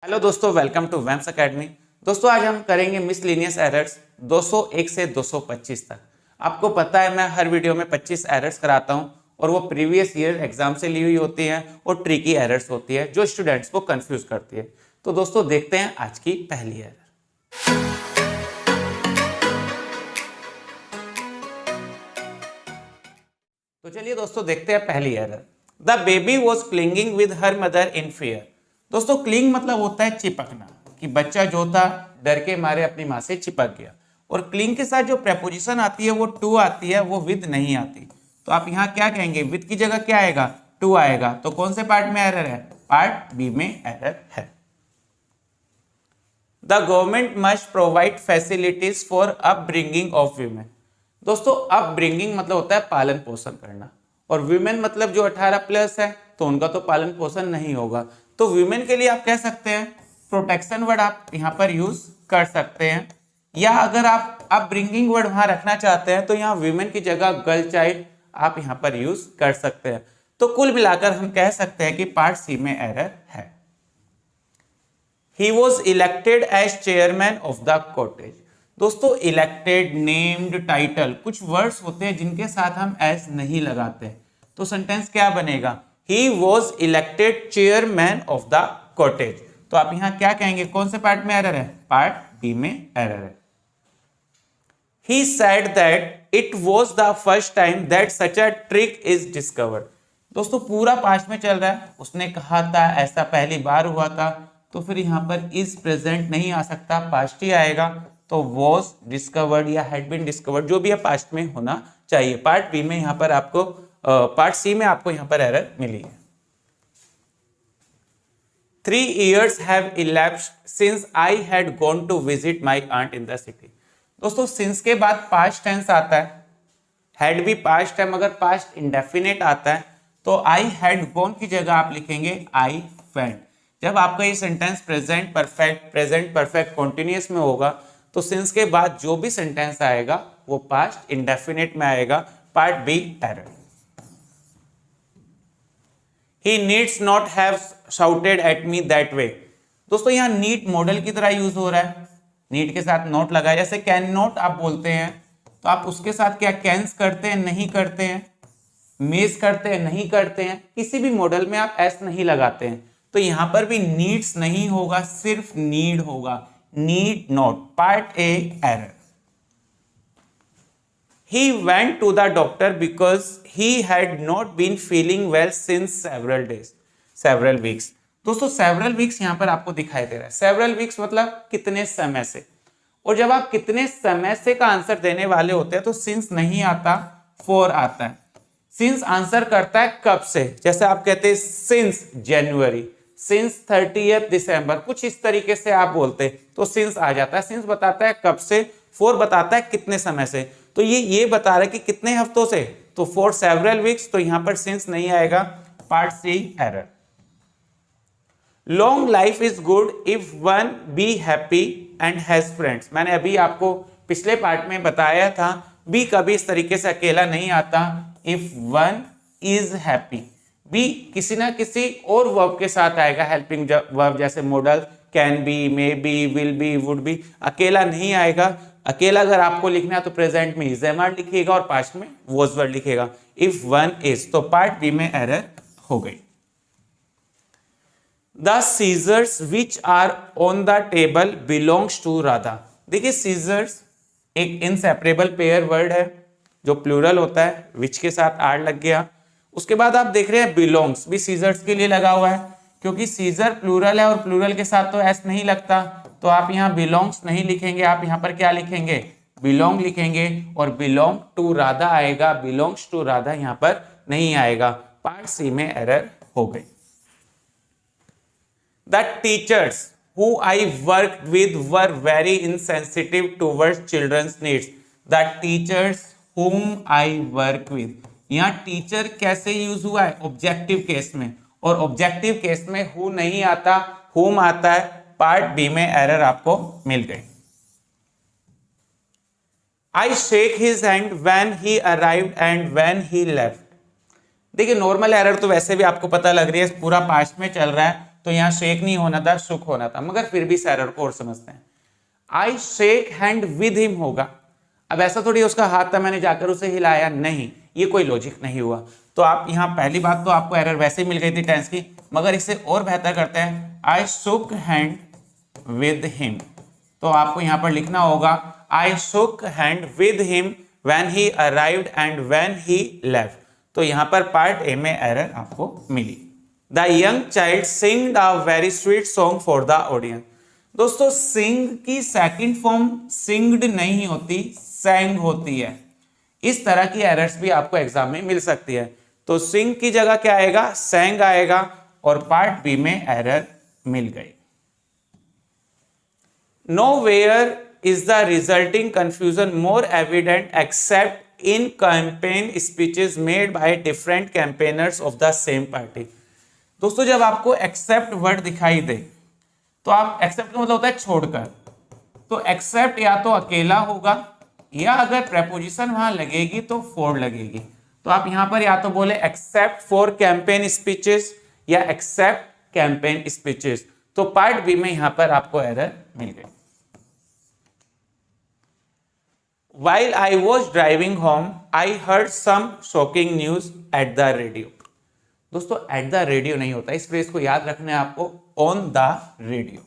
Hello दोस्तों, welcome to वैम्स academy. दोस्तों आज हम करेंगे मिसलिनियस एरर्स 201 से 225 तक। आपको पता है मैं हर वीडियो में 25 एरर्स कराता हूं और वो प्रीवियस ईयर एग्जाम से ली हुई होती हैं और ट्रिकी एरर्स होती है जो स्टूडेंट्स को कंफ्यूज करती है। तो दोस्तों देखते हैं आज की पहली एरर। तो चलिए दोस्तों देखते हैं पहली error. The baby was clinging with her mother in fear. दोस्तों क्लिंग मतलब होता है चिपकना, कि बच्चा जो था डर के मारे अपनी माँ से चिपक गया। और क्लिंग के साथ जो प्रेपोजिशन आती है वो टू आती है, वो विद नहीं आती। तो आप यहाँ क्या कहेंगे, विद की जगह क्या आएगा, टू आएगा। तो कौन से पार्ट में एरर है, पार्ट बी में एरर है। The government must provide facilities for upbringing of women. दोस्तों अपब्रिंगिंग मतलब होता है पालन पोषण करना, और वीमेन मतलब जो 18 प्लस है तो उनका तो पालन पोषण नहीं होगा। तो वीमेन के लिए आप कह सकते हैं प्रोटेक्शन वर्ड आप यहाँ पर यूज कर सकते हैं, या अगर आप अपब्रिंगिंग वर्ड वहां रखना चाहते हैं तो यहाँ वीमेन की जगह गर्ल चाइल्ड आप यहाँ पर यूज कर सकते हैं। तो कुल मिलाकर हम कह सकते हैं कि पार्ट सी में एरर है। He was elected as chairman of the cottage। दोस्तों इलेक्टेड, नेम्ड, टाइटल कुछ वर्ड्स होते हैं जिनके साथ हम एस नहीं लगाते, तो सेंटेंस क्या बनेगा, He was elected chairman of the cottage। तो आप यहां क्या कहेंगे, कौन से पार्ट में एरर है, पार्ट बी में एरर है। He said that it was the first time that such a trick is discovered। दोस्तों पूरा पास्ट में चल रहा है, उसने कहा था ऐसा पहली बार हुआ था, तो फिर यहाँ पर इज प्रेजेंट नहीं आ सकता, पास्ट ही आएगा। तो was discovered या had been discovered जो भी है पास्ट में होना चाहिए। पार्ट बी में यहाँ पर आपको पार्ट सी में आपको यहाँ पर एरर मिली है। 3 years have elapsed since I had gone to visit my aunt in the city। दोस्तों since के बाद पास्ट टेंस आता है, had भी पास्ट है मगर पास्ट इंडेफिनेट आता है, तो I had gone की जगह आप लिखेंगे I went। जब आपका ये सेंटेंस प्रेजेंट परफेक्ट कॉन्टिन्यूअस में होगा तो सिंस के बाद जो भी सेंटेंस आएगा वो पास्ट इंडेफिनेट में आएगा, part B error. He needs not have shouted at me that way। दोस्तों यहाँ नीड मॉडल की तरह यूज हो रहा है, नीड के साथ नॉट लगा, जैसे कैन नॉट आप बोलते हैं तो आप उसके साथ क्या कैंस करते हैं, नहीं करते हैं, मेज करते हैं, नहीं करते हैं, किसी भी मॉडल में आप एस नहीं लगाते हैं। तो यहां पर भी नीड्स नहीं होगा, सिर्फ नीड होगा, need not, part A error. He went to the doctor because he had not been feeling well since several weeks। दोस्तों several weeks यहां पर आपको दिखाई दे रहा है, several weeks मतलब कितने समय से, और जब आप कितने समय से का आंसर देने वाले होते हैं तो since नहीं आता, for आता है। since आंसर करता है कब से, जैसे आप कहते हैं since जनवरी, सिंस 30 दिसंबर, कुछ इस तरीके से आप बोलते तो सिंस आ जाता है। सिंस बताता है कब से, फोर बताता है कितने समय से, तो ये बता रहा है कि कितने हफ्तों से, तो फॉर सेवरल वीक्स, तो यहां पर सिंस नहीं आएगा, part C error. Long life is good if one be happy and has friends. मैंने अभी आपको पिछले पार्ट में बताया था, बी कभी इस तरीके से अकेला नहीं आता, if one is happy, be किसी ना किसी और वर्ब के साथ आएगा, हेल्पिंग वर्ब, जैसे modal can be, may be, will be, would be, अकेला नहीं आएगा। अकेला अगर आपको लिखना है तो प्रेजेंट में इज वर्ड लिखिएगा और पास्ट में वॉज वर्ड लिखिएगा, इफ वन इज। तो पार्ट बी में एरर हो गई। The scissors which are on the table belongs to Radha. देखिए सीजर्स एक इनसेपरेबल पेयर वर्ड है जो प्लूरल होता है, विच के साथ आर लग गया। उसके बाद आप देख रहे हैं बिलोंग्स भी सीजर्स के लिए लगा हुआ है, क्योंकि सीजर प्लूरल है और प्लूरल के साथ तो एस नहीं लगता, तो आप यहाँ बिलोंग्स नहीं लिखेंगे, आप यहाँ पर क्या लिखेंगे, बिलोंग लिखेंगे, और बिलोंग टू राधा आएगा, बिलोंग्स टू राधा यहाँ पर नहीं आएगा, पार्ट सी में एरर हो गई। The teachers who I work with were very insensitive towards children's needs. The teachers whom I work with, यहाँ टीचर कैसे यूज हुआ है, ऑब्जेक्टिव केस में, और ऑब्जेक्टिव केस में हु नहीं आता, whom आता है, पार्ट बी में एरर आपको मिल गई। I shake his hand when he arrived and when he left। देखिए नॉर्मल एरर तो वैसे भी आपको पता लग रही है, पूरा पास्ट में चल रहा है, तो यहाँ शेक नहीं होना था, शुक होना था, मगर फिर भी इस एरर को और समझते हैं। आई शेक हैंड विद हिम होगा, अब ऐसा थोड़ी उसका हाथ था मैंने जाकर उसे हिलाया, नहीं, ये कोई लॉजिक नहीं हुआ। तो आप यहाँ पहली बात तो आपको एरर वैसे ही मिल गई थी टेंस की, मगर इसे और बेहतर करते हैं, I shook hand with him. तो आपको यहाँ पर लिखना होगा I shook hand with him when he arrived and when he left. तो यहाँ पर पार्ट ए में एरर आपको मिली। The young child singed a very sweet song for the audience. दोस्तों सिंग की सेकंड फॉर्म सिंग्ड नहीं होती, सैंग होती है। इस तरह की एरर्स भी आपको एग्जाम में मिल सकती है। तो सिंग की जगह क्या आएगा, सैंग आएगा, और पार्ट बी में एरर मिल गई। Nowhere is the resulting confusion more evident except in campaign speeches made by different campaigners of the same party। दोस्तों जब आपको एक्सेप्ट वर्ड दिखाई दे तो आप एक्सेप्ट का मतलब होता है छोड़कर, तो एक्सेप्ट या तो अकेला होगा या अगर प्रेपोजिशन वहां लगेगी तो फॉर लगेगी। तो आप यहां पर या तो बोले एक्सेप्ट फॉर कैंपेन स्पीचेस या एक्सेप्ट कैंपेन स्पीचेस। तो पार्ट बी में यहां पर आपको एरर मिल गई। While I was driving home, I heard some shocking news at the radio। दोस्तों at the radio नहीं होता, इस फ्रेज को याद रखना है आपको, on the radio।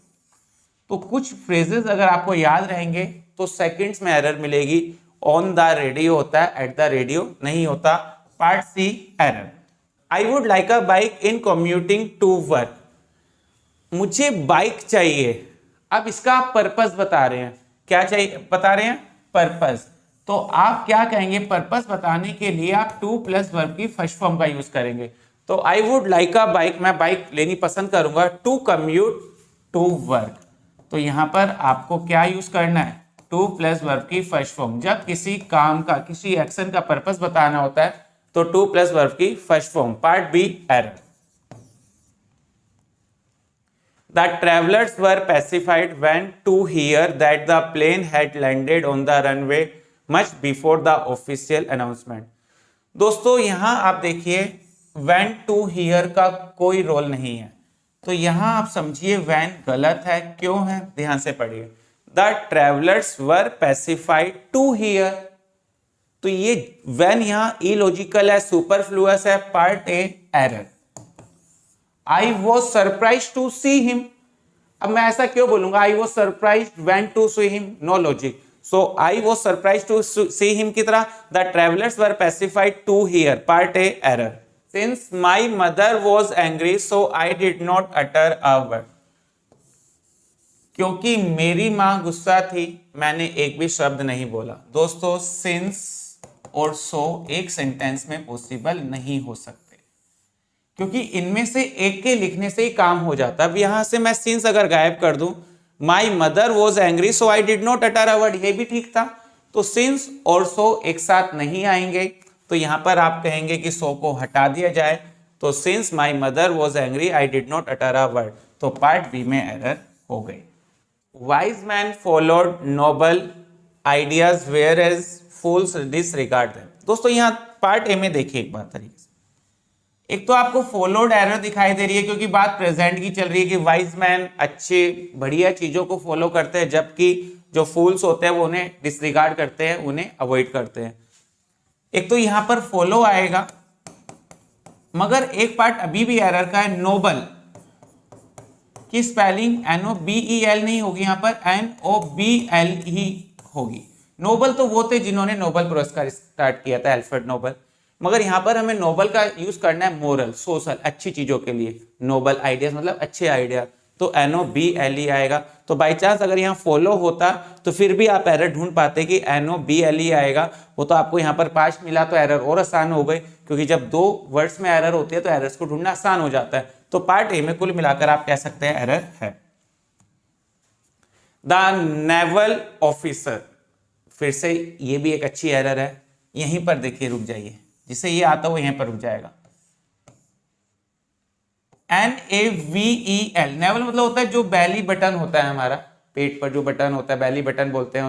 तो कुछ फ्रेजेस अगर आपको याद रहेंगे तो सेकंड्स में एरर मिलेगी। ऑन द रेडियो होता है, एट द रेडियो नहीं होता। Part C error. I would like a bike in commuting to work. मुझे बाइक चाहिए, अब इसका आप पर्पस बता रहे हैं, क्या चाहिए बता रहे हैं, पर्पस। तो आप क्या कहेंगे, पर्पस बताने के लिए आप टू प्लस वर्ब की फर्स्ट फॉर्म का यूज करेंगे। तो आई वुड लाइक अ बाइक, मैं बाइक लेनी पसंद करूंगा, टू कम्यूट टू वर्क। तो यहां पर आपको क्या यूज करना है, टू प्लस वर्ब की फर्स्ट फॉर्म। जब किसी काम का, किसी एक्शन का पर्पस बताना होता है तो टू प्लस वर्ब की first form. Part B error. The travelers were pacified when to hear that the plane had landed on the runway much before the official announcement। दोस्तों यहां आप देखिए when to hear का कोई role नहीं है, तो यहां आप समझिए when गलत है, क्यों है, ध्यान से पढ़िए। The travelers were pacified to hear, तो ये when यहां इलॉजिकल है, सुपरफ्लुअस है, part A error. I was surprised to see him। अब मैं ऐसा क्यों बोलूंगा, I was surprised when to see him, no logic। So I was surprised to see him की तरह the travelers were pacified to hear, part A error। Since my mother was angry so I did not utter a word। क्योंकि मेरी मां गुस्सा थी मैंने एक भी शब्द नहीं बोला। दोस्तों since और so एक सेंटेंस में पॉसिबल नहीं हो सकते, क्योंकि इनमें से एक के लिखने से ही काम हो जाता। अब यहां से मैं सिंस अगर गायब कर दूं, माई mother was angry so I did not utter a word, ये भी ठीक था। तो सिंस और सो एक साथ नहीं आएंगे, तो यहां पर आप कहेंगे कि सो को हटा दिया जाए। तो since my mother was angry I did not utter a word. तो पार्ट बी में एरर हो गई। Wise man followed noble ideas whereas fools disregard them. दोस्तों यहां पार्ट ए में देखिए एक बार तरीके से, एक तो आपको फॉलोड एरर दिखाई दे रही है क्योंकि बात प्रेजेंट की चल रही है कि वाइज मैन अच्छे बढ़िया चीजों को फॉलो करते हैं, जबकि जो फूल्स होते हैं वो उन्हें डिसरिगार्ड करते हैं, उन्हें अवॉइड करते हैं। एक तो यहां पर फॉलो आएगा, मगर एक पार्ट अभी भी एरर का है। नोबल की स्पेलिंग NOBEL नहीं होगी, यहां पर NOBL ही होगी। नोबल तो वो थे जिन्होंने नोबल पुरस्कार स्टार्ट किया था, अल्फ्रेड नोबल। मगर यहां पर हमें नोबल का यूज करना है मोरल, सोशल, अच्छी चीजों के लिए। नोबल आइडियाज मतलब अच्छे आइडिया, तो NOBLE आएगा। तो बाई चांस अगर यहाँ फॉलो होता तो फिर भी आप एरर ढूंढ पाते कि NOBLE आएगा। वो तो आपको यहाँ पर 5 मिला तो एरर और आसान हो गई, क्योंकि जब 2 वर्ड्स में एरर होती है तो एरर्स को ढूंढना आसान हो जाता है। तो पार्ट ए में कुल मिलाकर आप कह सकते हैं एरर है। द नेवल ऑफिसर, फिर से ये भी एक अच्छी एरर है। यहीं पर देखिए, रुक जाइए, जिसे ये आता हो यहीं पर रुक जाएगा। NAVEL, नेवल मतलब होता है जो बेली बटन होता है, हमारा पेट पर जो बटन होता है बेली बटन बोलते हैं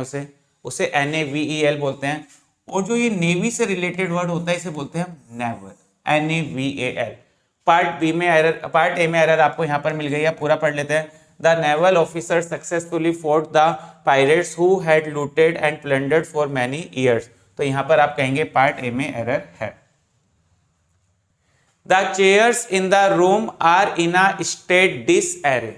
उसे NAVEL बोलते हैं। और जो ये नेवी से रिलेटेड वर्ड होता है इसे बोलते हैं नेवल, NAVAL। पार्ट बी में एरर, पार्ट ए में एरर आपको यहाँ पर मिल गई है, पूरा पढ़ लेते हैं। The naval officer successfully fort the pirates who had looted and plundered for many years. तो यहाँ पर आप कहेंगे पार्ट ए में एरर है। The chairs in the room are in a state disarray.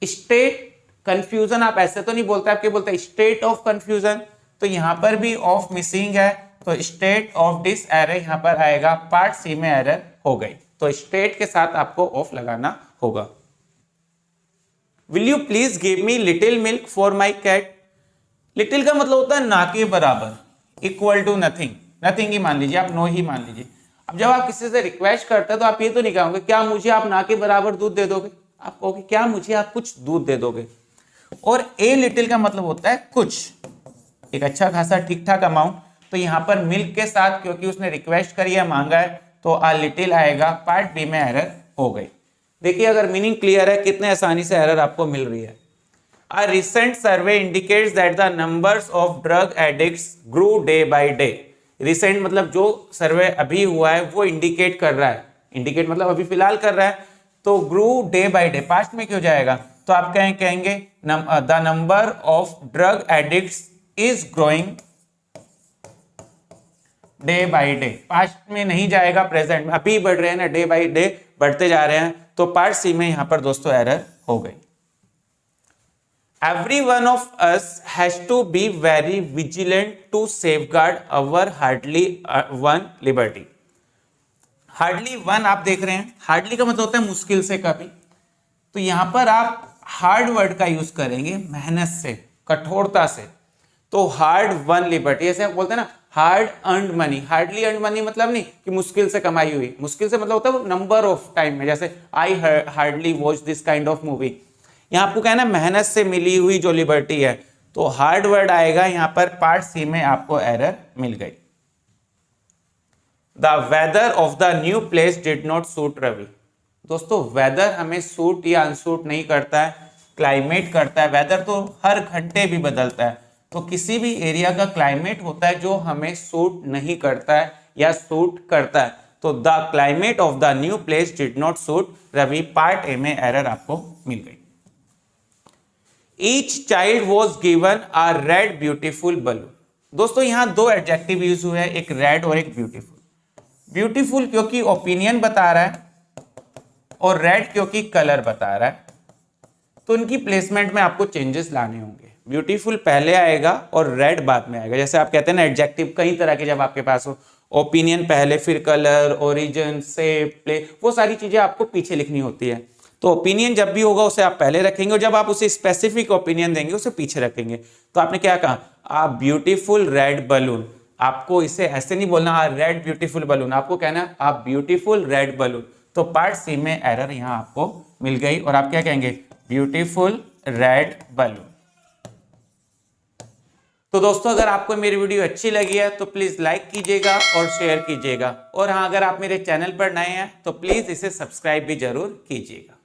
State confusion आप ऐसे तो नहीं बोलते, आप क्या बोलते हैं, स्टेट ऑफ कंफ्यूजन। तो यहाँ पर भी ऑफ मिसिंग है, तो स्टेट ऑफ डिसअरे यहाँ पर आएगा, पार्ट सी में एरर हो गई। तो स्टेट के साथ आपको ऑफ लगाना होगा। Will you please give me little milk for my cat. Little का मतलब होता है ना के बराबर, इक्वल टू नथिंग, नथिंग ही मान लीजिए, आप नो ही मान लीजिए। अब जब आप किसी से रिक्वेस्ट करते हैं तो आप ये तो नहीं कहोगे क्या मुझे आप ना के बराबर दूध दे दोगे, आप कहोगे क्या मुझे आप कुछ दूध दे दोगे। और ए लिटिल का मतलब होता है कुछ, एक अच्छा खासा ठीक ठाक अमाउंट। तो यहाँ पर मिल्क के साथ क्योंकि उसने रिक्वेस्ट करी है, मांगा है, तो आ लिटिल आएगा, पार्ट बी में एरर हो गई। देखिए अगर मीनिंग क्लियर है, कितने आसानी से एरर आपको मिल रही है। A recent survey indicates that the numbers of drug addicts grew day by day. Recent मतलब जो सर्वे अभी हुआ है वो इंडिकेट कर रहा है, इंडिकेट मतलब अभी फिलहाल कर रहा है, तो grew day by day, past में क्यों जाएगा, तो आप कहेंगे the number of drug addicts is growing day by day। Past में नहीं जाएगा, प्रेजेंट में अभी बढ़ रहे हैं ना, डे बाई डे बढ़ते जा रहे हैं। तो पार्ट सी में यहां पर दोस्तों एरर हो गई। Every one of us has to be very vigilant to safeguard our hardly won liberty। Hardly one आप देख रहे हैं, हार्डली का मतलब होता है मुश्किल से कभी, तो यहां पर आप हार्ड वर्ड का यूज करेंगे, मेहनत से, कठोरता से। तो हार्ड वन लिबर्टी, ऐसे बोलते हैं ना hard earned money. Hardly earned money मतलब नहीं कि मुश्किल से कमाई हुई, मुश्किल से मतलब होता है नंबर ऑफ टाइम में, जैसे I hardly watch this kind of movie. यहाँ आपको कहना है मेहनत से मिली हुई जो लिबर्टी है, तो हार्ड वर्ड आएगा यहाँ पर, पार्ट सी में आपको एरर मिल गई। The weather of the new place did not suit Ravi. दोस्तों वेदर हमें सूट या अनसूट नहीं करता है, क्लाइमेट करता है। वेदर तो हर घंटे भी बदलता है, तो किसी भी एरिया का क्लाइमेट होता है जो हमें सूट नहीं करता है या सूट करता है। तो the climate of the new place did not suit Ravi, part A में एरर आपको मिल गई। Each child was given a red beautiful balloon। दोस्तों यहाँ दो एडजेक्टिव यूज हुए हैं, एक रेड और एक ब्यूटीफुल। ब्यूटीफुल क्योंकि ओपिनियन बता रहा है और रेड क्योंकि कलर बता रहा है, तो उनकी प्लेसमेंट में आपको चेंजेस लाने होंगे। ब्यूटीफुल पहले आएगा और रेड बाद में आएगा। जैसे आप कहते हैं ना एडजेक्टिव कई तरह के जब आपके पास हो, ओपिनियन पहले, फिर कलर, ओरिजिन, शेप, प्ले, वो सारी चीजें आपको पीछे लिखनी होती है। तो ओपिनियन जब भी होगा उसे आप पहले रखेंगे और जब आप उसे स्पेसिफिक ओपिनियन देंगे उसे पीछे रखेंगे। तो आपने क्या कहा, आ ब्यूटीफुल रेड बलून। आपको इसे ऐसे नहीं बोलना आ रेड ब्यूटीफुल बलून, आपको कहना आ ब्यूटीफुल रेड बलून। तो पार्ट सी में एरर यहाँ आपको मिल गई और आप क्या कहेंगे, ब्यूटीफुल रेड बलून। तो दोस्तों अगर आपको मेरी वीडियो अच्छी लगी है तो प्लीज लाइक कीजिएगा और शेयर कीजिएगा, और हाँ अगर आप मेरे चैनल पर नए हैं तो प्लीज इसे सब्सक्राइब भी जरूर कीजिएगा।